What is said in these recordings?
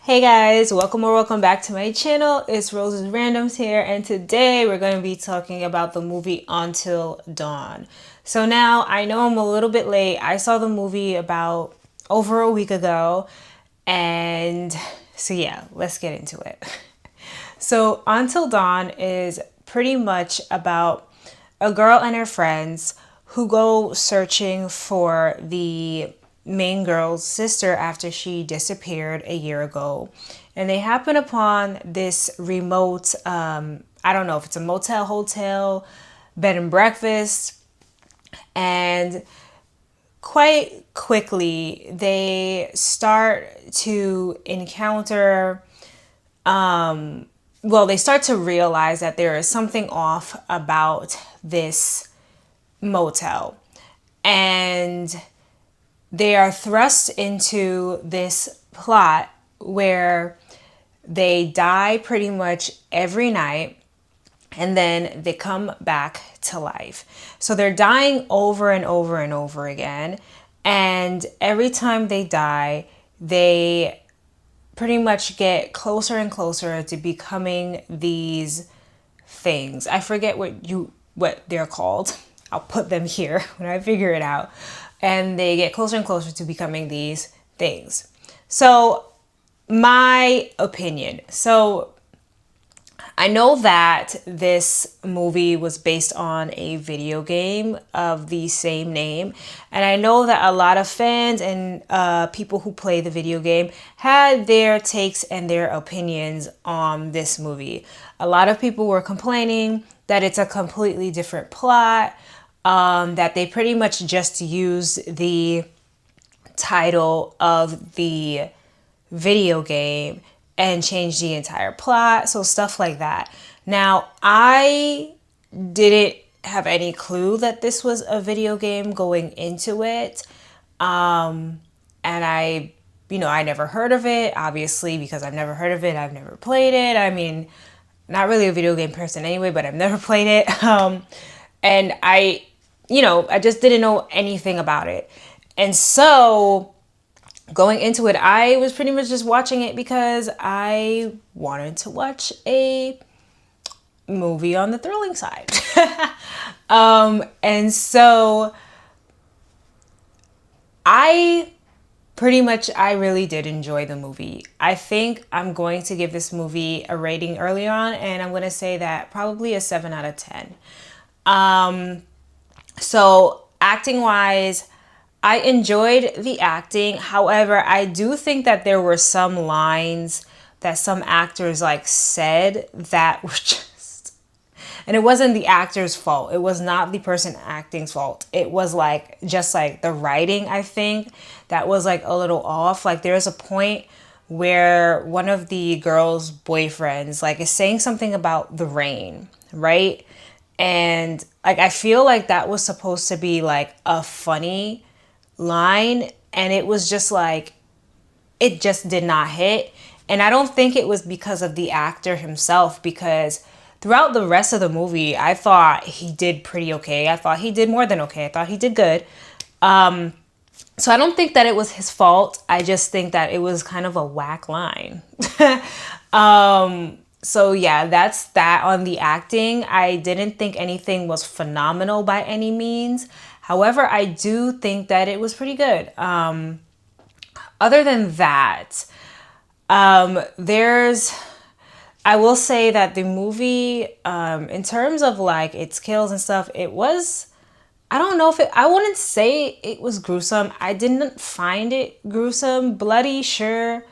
Hey guys, welcome or welcome back to my channel. It's Rose's Randoms here, and today we're going to be talking about the movie Until Dawn. So now I know I'm a little bit late. I saw the movie about over a week ago, and so yeah, let's get into it. So Until Dawn is pretty much about a girl and her friends who go searching for the main girl's sister after she disappeared a year ago. And they happen upon this remote, I don't know if it's a motel, hotel, bed and breakfast. And quite quickly, they start to encounter, they start to realize that there is something off about this motel. And they are thrust into this plot where they die pretty much every night and then they come back to life. So they're dying over and over and over again. And every time they die, they pretty much get closer and closer to becoming these things. I forget what they're called. I'll put them here when I figure it out. And they get closer and closer to becoming these things. So my opinion. So I know that this movie was based on a video game of the same name. And I know that a lot of fans and people who play the video game had their takes and their opinions on this movie. A lot of people were complaining that it's a completely different plot, that they pretty much just use the title of the video game and change the entire plot. So stuff like that. Now, I didn't have any clue that this was a video game going into it. And I never heard of it, obviously, because I've never heard of it. I've never played it. I mean, not really a video game person anyway, but I've never played it. And I just didn't know anything about it. And so going into it, I was pretty much just watching it because I wanted to watch a movie on the thrilling side. And so I really did enjoy the movie. I think I'm going to give this movie a rating early on, and I'm going to say that probably a 7 out of 10. So acting wise, I enjoyed the acting. However, I do think that there were some lines that some actors said that were just, and it wasn't the actor's fault. It was not the person acting's fault. It was just the writing, I think, that was a little off. There's a point where one of the girl's boyfriends is saying something about the rain, right? And I feel that was supposed to be a funny line, and it was just it just did not hit. And I don't think it was because of the actor himself, because throughout the rest of the movie, I thought he did pretty okay. I thought he did more than okay. I thought he did good. So I don't think that it was his fault. I just think that it was kind of a whack line. So yeah, that's that on the acting. I didn't think anything was phenomenal by any means. However, I do think that it was pretty good. Other than that, I will say that the movie, in terms of its kills and stuff, it was, I wouldn't say it was gruesome. I didn't find it gruesome. Bloody, sure,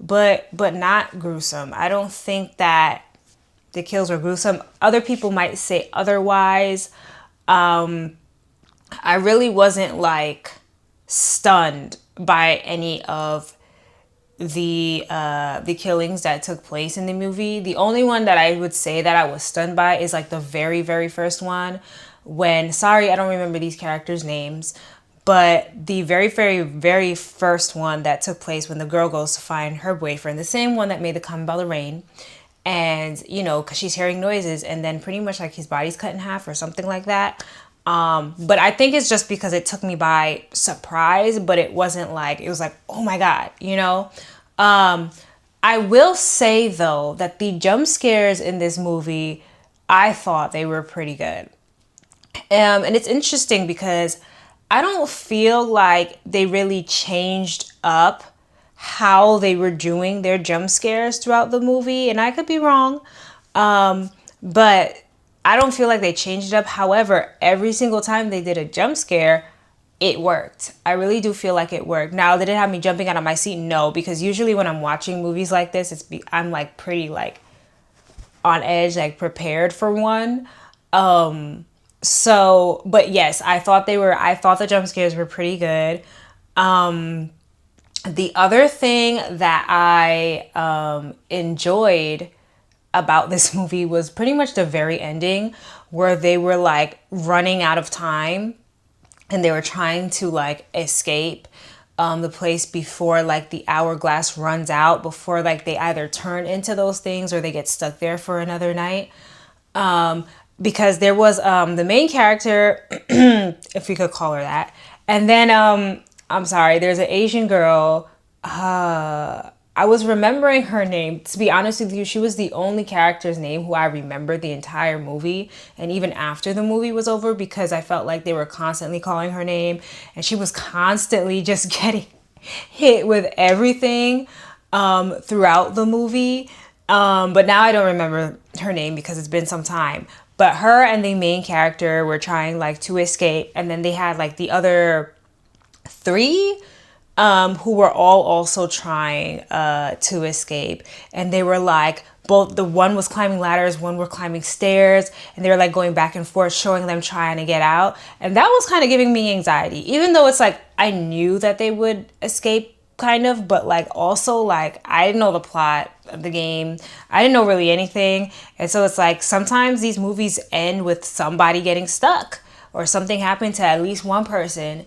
but not gruesome. I don't think that the kills were gruesome. Other people might say otherwise. I really wasn't stunned by any of the killings that took place in the movie. The only one that I would say that I was stunned by is the very, very first one, when, sorry, I don't remember these characters' names, but the very, very, very first one that took place when the girl goes to find her boyfriend, the same one that made the comment about the rain, and, because she's hearing noises, and then pretty much his body's cut in half or something like that. But I think it's just because it took me by surprise, but it wasn't it was oh my God, I will say though that the jump scares in this movie, I thought they were pretty good. And it's interesting because I don't feel like they really changed up how they were doing their jump scares throughout the movie, and I could be wrong, but I don't feel like they changed it up. However, every single time they did a jump scare, it worked. I really do feel like it worked. Now, did it have me jumping out of my seat? No, because usually when I'm watching movies like this, I'm like pretty like on edge, like prepared for one. So, but yes, I thought the jump scares were pretty good. The other thing that I enjoyed about this movie was pretty much the very ending where they were like running out of time and they were trying to like escape the place before like the hourglass runs out, before like they either turn into those things or they get stuck there for another night. Because there was the main character, if we could call her that, and then I'm sorry, there's an Asian girl. I was remembering her name. To be honest with you, she was the only character's name who I remembered the entire movie, and even after the movie was over, because I felt like they were constantly calling her name, and she was constantly just getting hit with everything throughout the movie. But now I don't remember her name because it's been some time. But her and the main character were trying like to escape, and then they had like the other three who were all also trying to escape, and they were like both, the one was climbing ladders, one were climbing stairs, and they were like going back and forth showing them trying to get out, and that was kind of giving me anxiety, even though it's like I knew that they would escape kind of, but like also like I didn't know the plot of the game, I didn't know really anything, and so it's like sometimes these movies end with somebody getting stuck or something happened to at least one person.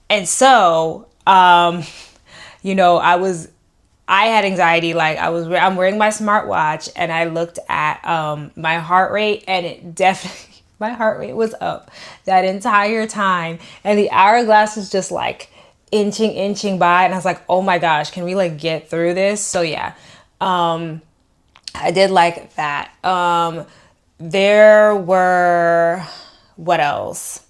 And so I had anxiety. Like I'm wearing my smartwatch and I looked at my heart rate, and it definitely, my heart rate was up that entire time, and the hourglass was just like inching by, and I was like, oh my gosh, can we like get through this? So yeah, I did like that. There were, what else?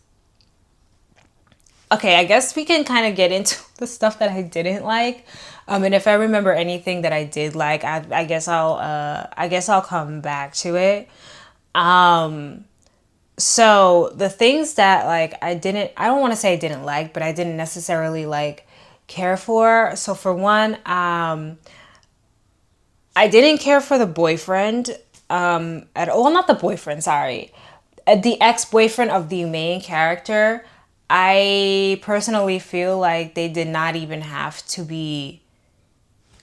Okay, I guess we can kind of get into the stuff that I didn't like. And if I remember anything that I did like, I guess I'll come back to it. So the things that like I don't want to say I didn't like, but I didn't necessarily like care for. So for one, I didn't care for the boyfriend at all. Well, not the boyfriend, sorry. The ex-boyfriend of the main character. I personally feel like they did not even have to be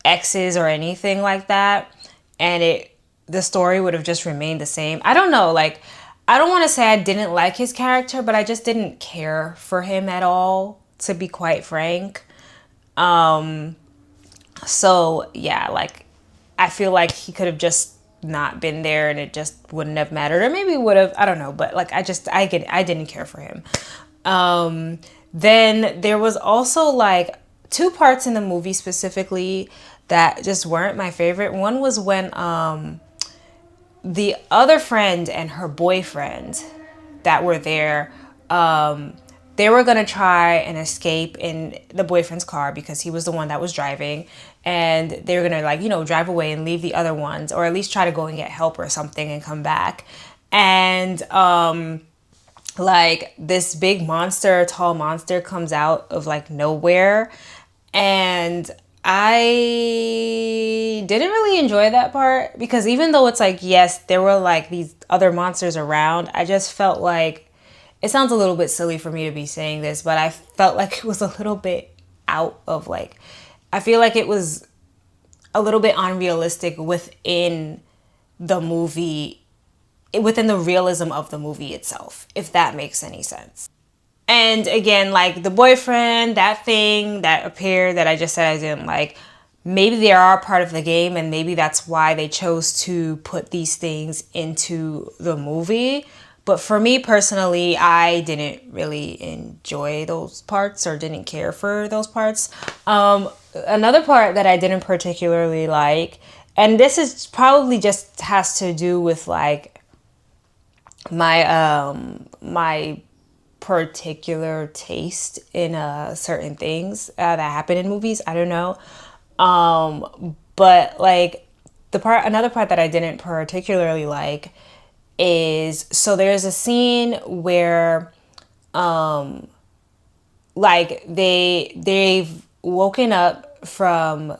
exes or anything like that, and the story would have just remained the same. I don't know, like I don't want to say I didn't like his character, but I just didn't care for him at all, to be quite frank. So yeah, like I feel like he could have just not been there and it just wouldn't have mattered, or maybe it would have, I don't know, but like I didn't care for him. Then there was also like two parts in the movie specifically that just weren't my favorite. One was when the other friend and her boyfriend that were there, they were gonna try and escape in the boyfriend's car because he was the one that was driving, and they were gonna like, drive away and leave the other ones, or at least try to go and get help or something and come back. And like this big tall monster comes out of like nowhere, and I didn't really enjoy that part, because even though it's like, yes, there were like these other monsters around, I just felt like, it sounds a little bit silly for me to be saying this, but I felt like it was a little bit out of like, I feel like it was a little bit unrealistic within the movie, within the realism of the movie itself, if that makes any sense. And again, like the boyfriend, that thing that appeared that I just said I didn't like, maybe they are part of the game, and maybe that's why they chose to put these things into the movie. But for me personally, I didn't really enjoy those parts or didn't care for those parts. another part that I didn't particularly like, and this is probably just has to do with like my particular taste in certain things that happen in movies. I don't know. But like another part that I didn't particularly like is, so there's a scene where like they've woken up from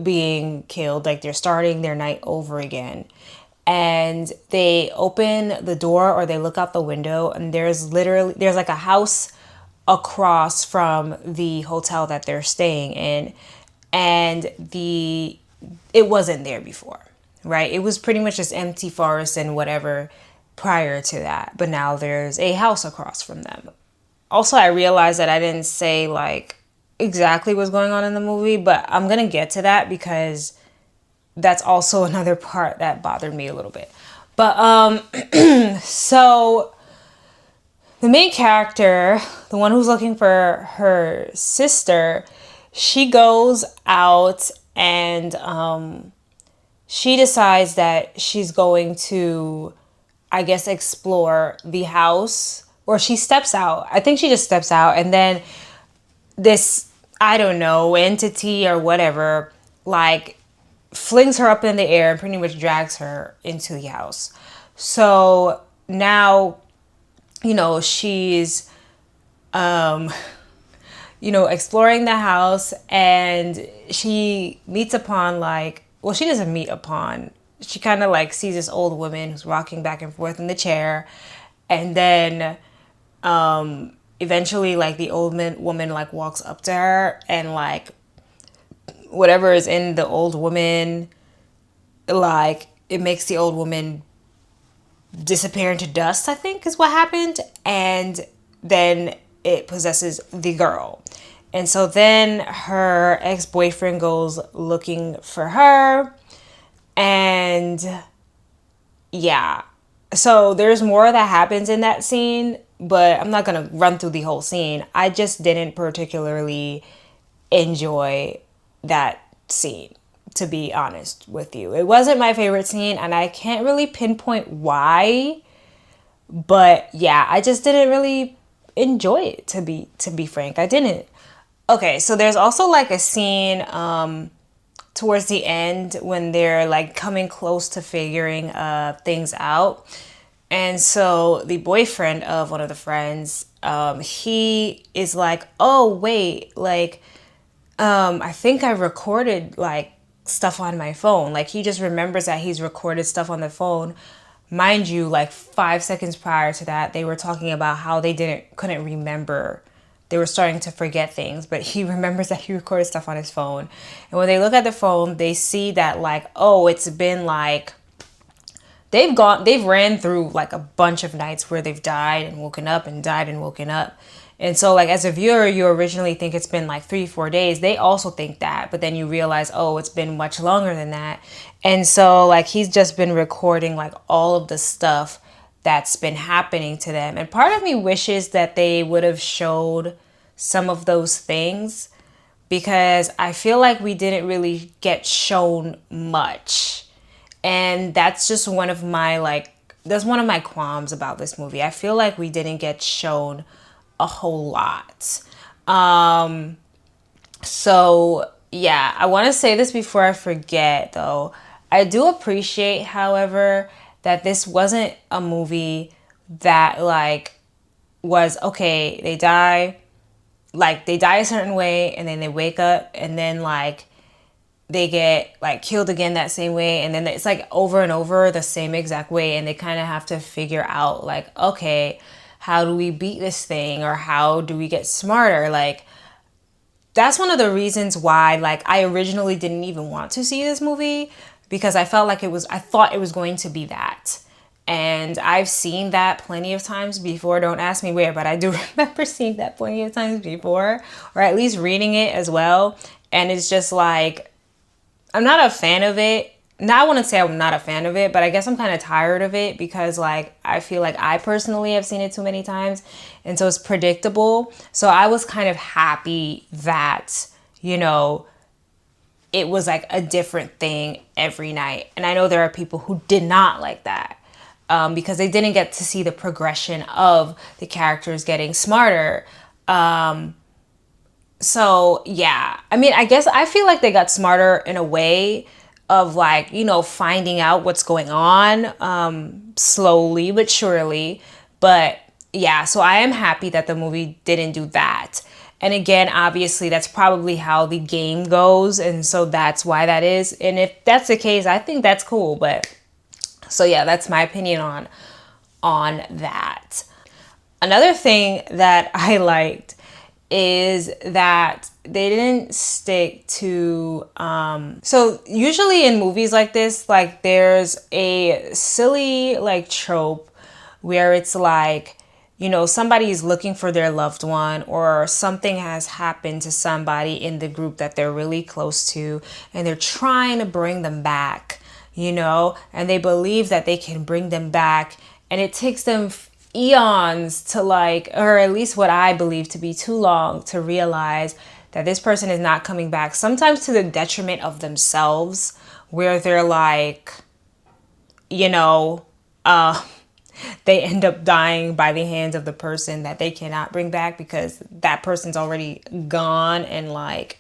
being killed, like they're starting their night over again, and they open the door or they look out the window, and there's like a house across from the hotel that they're staying in, and it wasn't there before, right? It was pretty much just empty forest and whatever prior to that, but now there's a house across from them. Also, I realized that I didn't say like exactly what's going on in the movie, but I'm gonna get to that because that's also another part that bothered me a little bit. But so the main character, the one who's looking for her sister, she goes out and she decides that she's going to, I guess, explore the house, or she steps out. I think she just steps out, and then this, I don't know, entity or whatever, like flings her up in the air and pretty much drags her into the house. So now, she's, exploring the house, and she meets upon she doesn't meet upon, she kind of like sees this old woman who's rocking back and forth in the chair. And then eventually like the old woman like walks up to her, and like whatever is in the old woman, like it makes the old woman disappear into dust, I think is what happened. And then it possesses the girl. And so then her ex-boyfriend goes looking for her. And yeah, so there's more that happens in that scene, but I'm not going to run through the whole scene. I just didn't particularly enjoy that scene, to be honest with you. It wasn't my favorite scene, and I can't really pinpoint why. But yeah, I just didn't really enjoy it, to be frank. I didn't. Okay, so there's also like a scene towards the end when they're like coming close to figuring things out. And so the boyfriend of one of the friends, he is like, oh wait, like I think I recorded like stuff on my phone. Like he just remembers that he's recorded stuff on the phone. Mind you, like 5 seconds prior to that, they were talking about how they couldn't remember. They were starting to forget things, but he remembers that he recorded stuff on his phone. And when they look at the phone, they see that like, oh, it's been like, they've ran through like a bunch of nights where they've died and woken up and died and woken up. And so like as a viewer, you originally think it's been like 3-4 days. They also think that, but then you realize, oh, it's been much longer than that. And so like he's just been recording like all of the stuff that's been happening to them. And part of me wishes that they would have showed some of those things, because I feel like we didn't really get shown much. And that's just one of my qualms about this movie. I feel like we didn't get shown a whole lot. So yeah, I want to say this before I forget though. I do appreciate, however, that this wasn't a movie that like was, okay, they die a certain way and then they wake up and then like they get like killed again that same way, and then it's like over and over the same exact way, and they kind of have to figure out like, okay, how do we beat this thing, or how do we get smarter? Like that's one of the reasons why like I originally didn't even want to see this movie, because I thought it was going to be that. And I've seen that plenty of times before. Don't ask me where, but I do remember seeing that plenty of times before, or at least reading it as well. And it's just like, I'm not a fan of it. Now I wouldn't say I'm not a fan of it, but I guess I'm kind of tired of it, because like I feel like I personally have seen it too many times, and so it's predictable. So I was kind of happy that, you know, it was like a different thing every night. And I know there are people who did not like that, because they didn't get to see the progression of the characters getting smarter. So yeah, I mean, I guess I feel like they got smarter in a way of like, you know, finding out what's going on, slowly but surely. But yeah, so I am happy that the movie didn't do that. And again, obviously, that's probably how the game goes. And so that's why that is. And if that's the case, I think that's cool. But so yeah, that's my opinion on that. Another thing that I liked is that they didn't stick to, so usually in movies like this, like there's a silly like trope where it's like, you know, somebody's looking for their loved one, or something has happened to somebody in the group that they're really close to, and they're trying to bring them back, you know, and they believe that they can bring them back, and it takes them eons to like, or at least what I believe to be too long, to realize that this person is not coming back, sometimes to the detriment of themselves, where they're like, you know, they end up dying by the hands of the person that they cannot bring back, because that person's already gone and like,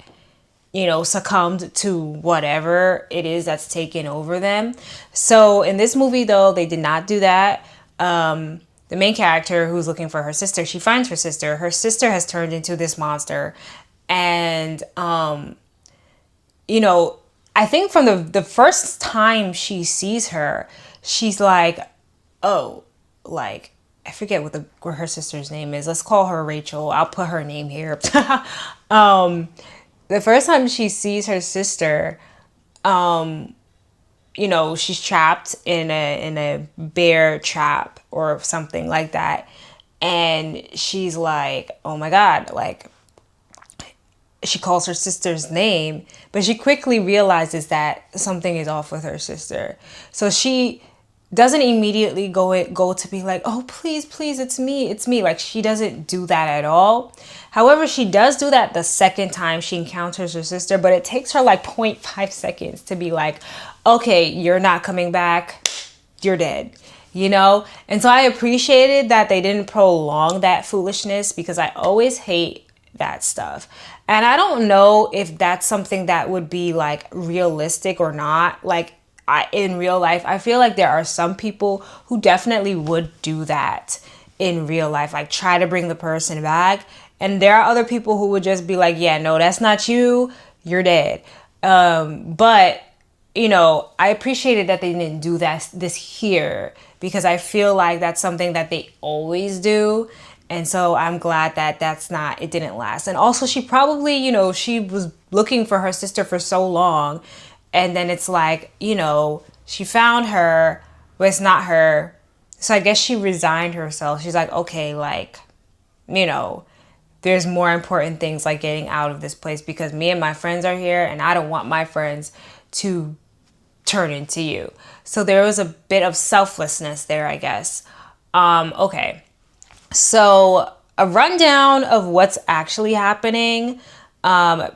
you know, succumbed to whatever it is that's taken over them. So in this movie, though, they did not do that. The main character, who's looking for her sister, she finds her sister. Her sister has turned into this monster. And, you know, I think from the first time she sees her, she's like, oh, like, I forget what her sister's name is. Let's call her Rachel. I'll put her name here. The first time she sees her sister, you know, she's trapped in a bear trap or something like that. And she's like, oh my God, like, she calls her sister's name, but she quickly realizes that something is off with her sister. So she doesn't immediately go to be like, oh, please, it's me. Like, she doesn't do that at all. However, she does do that the second time she encounters her sister, but it takes her like 0.5 seconds to be like, okay, you're not coming back. You're dead, you know? And so I appreciated that they didn't prolong that foolishness, because I always hate that stuff. And I don't know if that's something that would be like realistic or not. Like, in real life, I feel like there are some people who definitely would do that in real life, like try to bring the person back. And there are other people who would just be like, yeah, no, that's not you. You're dead. But, you know, I appreciated that they didn't do this here, because I feel like that's something that they always do. And so I'm glad that it didn't last. And also, she probably, you know, she was looking for her sister for so long. And then it's like, you know, she found her, but it's not her. So I guess she resigned herself. She's like, okay, like, you know, there's more important things like getting out of this place, because me and my friends are here and I don't want my friends to turn into you. So there was a bit of selflessness there, I guess. Okay. So a rundown of what's actually happening.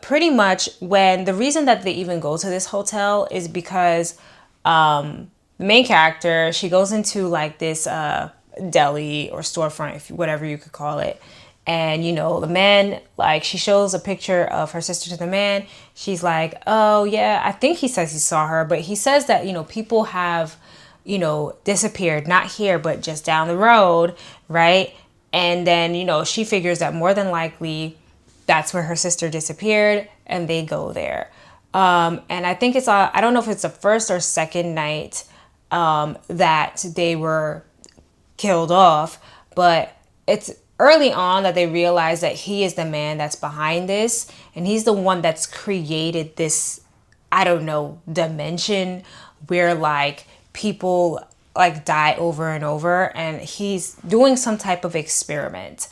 Pretty much, the reason that they even go to this hotel is because the main character, she goes into like this deli or storefront, whatever you could call it. And, you know, the man, like, she shows a picture of her sister to the man. She's like, oh, yeah, I think he says he saw her. But he says that, you know, people have, you know, disappeared, not here, but just down the road, right? And then, you know, she figures that more than likely that's where her sister disappeared, and they go there. And I think I don't know if it's the first or second night that they were killed off, but it's early on that they realize that he is the man that's behind this, and he's the one that's created this, I don't know, dimension where like people like die over and over, and he's doing some type of experiment.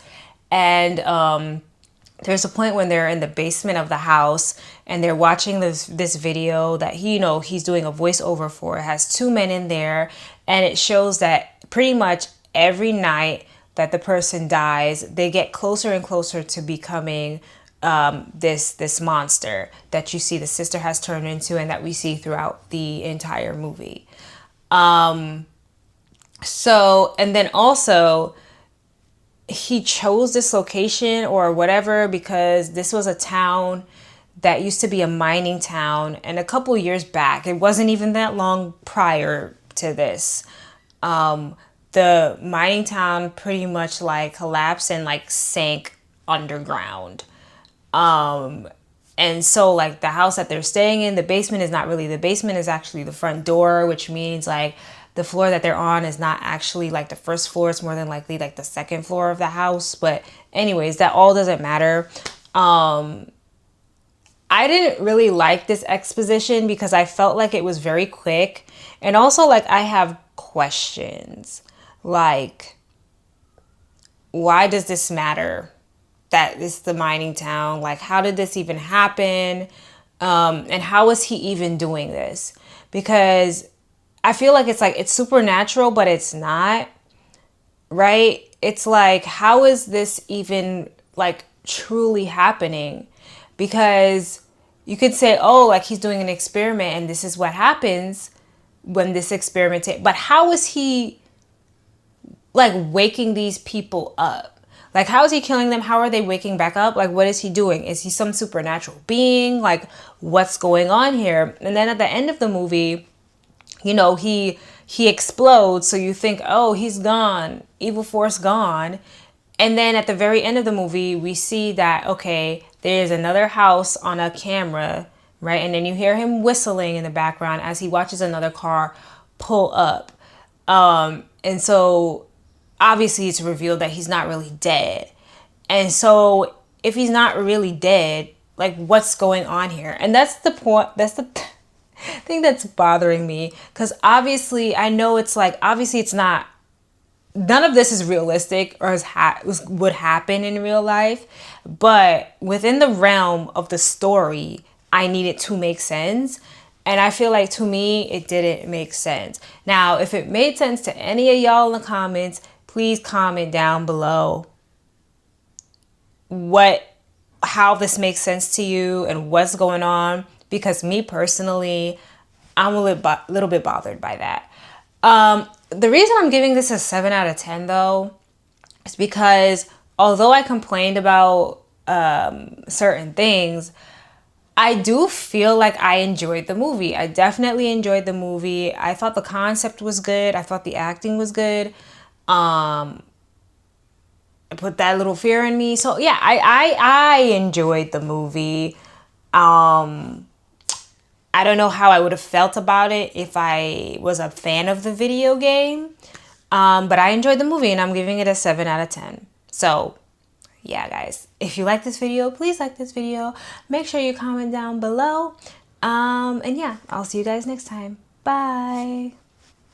And there's a point when they're in the basement of the house and they're watching this video that he's doing a voiceover for. It has two men in there, and it shows that pretty much every night that the person dies, they get closer and closer to becoming this monster that you see the sister has turned into and that we see throughout the entire movie. So, and then also he chose this location or whatever because this was a town that used to be a mining town, and a couple years back, it wasn't even that long prior to this, the mining town pretty much like collapsed and like sank underground. And so like the house that they're staying in, the basement is not really the basement, is actually the front door, which means like the floor that they're on is not actually like the first floor. It's more than likely like the second floor of the house. But anyways, that all doesn't matter. I didn't really like this exposition because I felt like it was very quick. And also like I have questions like, why does this matter? That it's the mining town. Like, how did this even happen? And how is he even doing this? Because I feel like it's supernatural, but it's not, right? It's like, how is this even like truly happening? Because you could say, oh, like he's doing an experiment and this is what happens when this experiment but how is he like waking these people up? Like, how is he killing them? How are they waking back up? Like, what is he doing? Is he some supernatural being? Like, what's going on here? And then at the end of the movie, you know, he explodes. So you think, oh, he's gone. Evil force gone. And then at the very end of the movie, we see that, okay, there's another house on a camera, right? And then you hear him whistling in the background as he watches another car pull up. And so obviously it's revealed that he's not really dead. And so if he's not really dead, like what's going on here? And that's the point. That's the thing that's bothering me. Because obviously I know it's like, obviously it's not, none of this is realistic or would happen in real life. But within the realm of the story, I need it to make sense. And I feel like to me, it didn't make sense. Now, if it made sense to any of y'all in the comments, please comment down below how this makes sense to you and what's going on. Because me personally, I'm a little bit bothered by that. The reason I'm giving this a 7 out of 10 though, is because although I complained about certain things, I do feel like I enjoyed the movie. I definitely enjoyed the movie. I thought the concept was good. I thought the acting was good. It put that little fear in me. So yeah, I enjoyed the movie. I don't know how I would have felt about it if I was a fan of the video game. But I enjoyed the movie and I'm giving it a 7 out of 10. So yeah, guys, if you like this video, please like this video. Make sure you comment down below. And yeah, I'll see you guys next time. Bye.